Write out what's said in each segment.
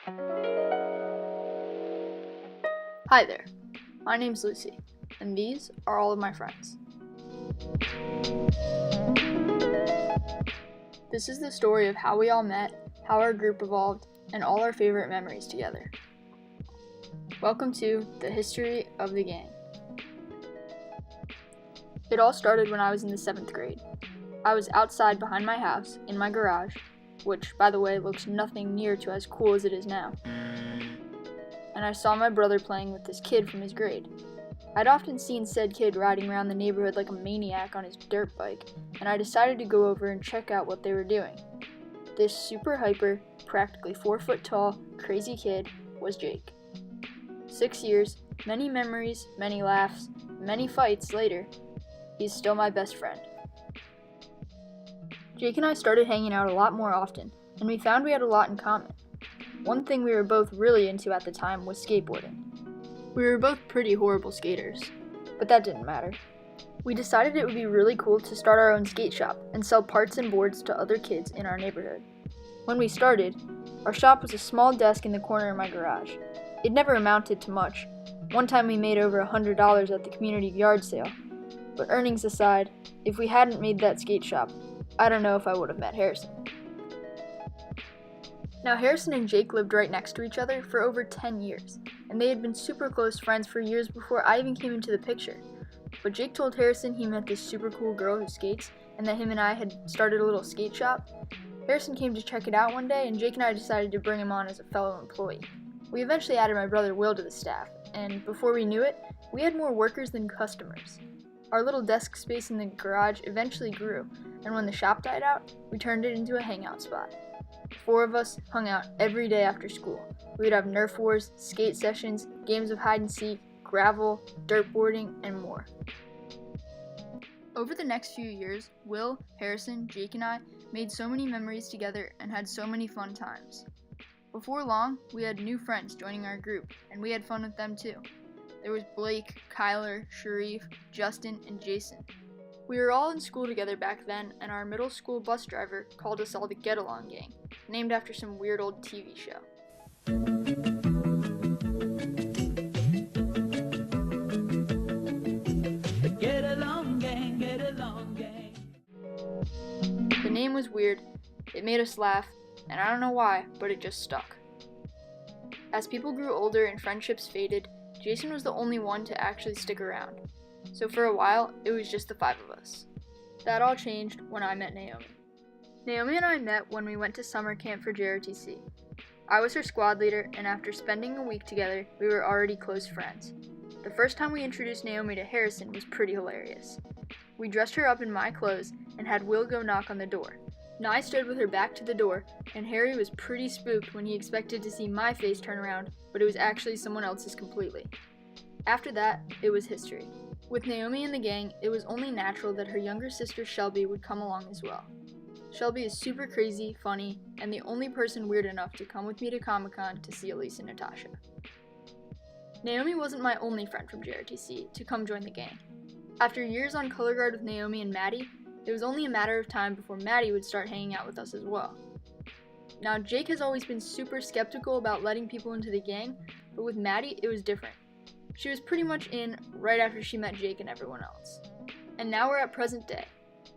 Hi there, my name's Lucy, and these are all of my friends. This is the story of how we all met, how our group evolved, and all our favorite memories together. Welcome to the history of the gang. It all started when I was in the 7th grade. I was outside behind my house, in my garage, which, by the way, looks nothing near to as cool as it is now. And I saw my brother playing with this kid from his grade. I'd often seen said kid riding around the neighborhood like a maniac on his dirt bike, and I decided to go over and check out what they were doing. This super hyper, practically 4 foot tall, crazy kid was Jake. 6 years, many memories, many laughs, many fights later, he's still my best friend. Jake and I started hanging out a lot more often, and we found we had a lot in common. One thing we were both really into at the time was skateboarding. We were both pretty horrible skaters, but that didn't matter. We decided it would be really cool to start our own skate shop and sell parts and boards to other kids in our neighborhood. When we started, our shop was a small desk in the corner of my garage. It never amounted to much. One time we made over $100 at the community yard sale. But earnings aside, if we hadn't made that skate shop, I don't know if I would have met Harrison. Now, Harrison and Jake lived right next to each other for over 10 years, and they had been super close friends for years before I even came into the picture. But Jake told Harrison he met this super cool girl who skates, and that him and I had started a little skate shop. Harrison came to check it out one day, and Jake and I decided to bring him on as a fellow employee. We eventually added my brother Will to the staff, and before we knew it, we had more workers than customers. Our little desk space in the garage eventually grew, and when the shop died out, we turned it into a hangout spot. The 4 of us hung out every day after school. We would have Nerf wars, skate sessions, games of hide and seek, gravel, dirtboarding, and more. Over the next few years, Will, Harrison, Jake, and I made so many memories together and had so many fun times. Before long, we had new friends joining our group, and we had fun with them too. There was Blake, Kyler, Sharif, Justin, and Jason. We were all in school together back then, and our middle school bus driver called us all the Get Along Gang, named after some weird old TV show. Get along gang, get along gang. The name was weird, it made us laugh, and I don't know why, but it just stuck. As people grew older and friendships faded, Jason was the only one to actually stick around. So for a while, it was just the 5 of us. That all changed when I met Naomi. Naomi and I met when we went to summer camp for JRTC. I was her squad leader, and after spending a week together, we were already close friends. The first time we introduced Naomi to Harrison was pretty hilarious. We dressed her up in my clothes and had Will go knock on the door. Now I stood with her back to the door, and Harry was pretty spooked when he expected to see my face turn around, but it was actually someone else's completely. After that, it was history. With Naomi and the gang, it was only natural that her younger sister Shelby would come along as well. Shelby is super crazy, funny, and the only person weird enough to come with me to Comic-Con to see Elise and Natasha. Naomi wasn't my only friend from JRTC to come join the gang. After years on color guard with Naomi and Maddie, it was only a matter of time before Maddie would start hanging out with us as well. Now, Jake has always been super skeptical about letting people into the gang, but with Maddie, it was different. She was pretty much in right after she met Jake and everyone else. And now we're at present day,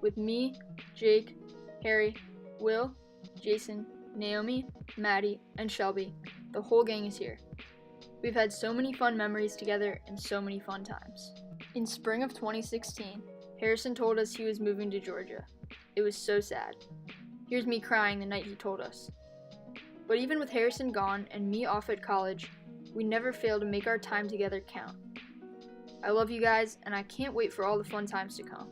with me, Jake, Harry, Will, Jason, Naomi, Maddie, and Shelby. The whole gang is here. We've had so many fun memories together and so many fun times. In spring of 2016, Harrison told us he was moving to Georgia. It was so sad. Here's me crying the night he told us. But even with Harrison gone and me off at college, we never fail to make our time together count. I love you guys, and I can't wait for all the fun times to come.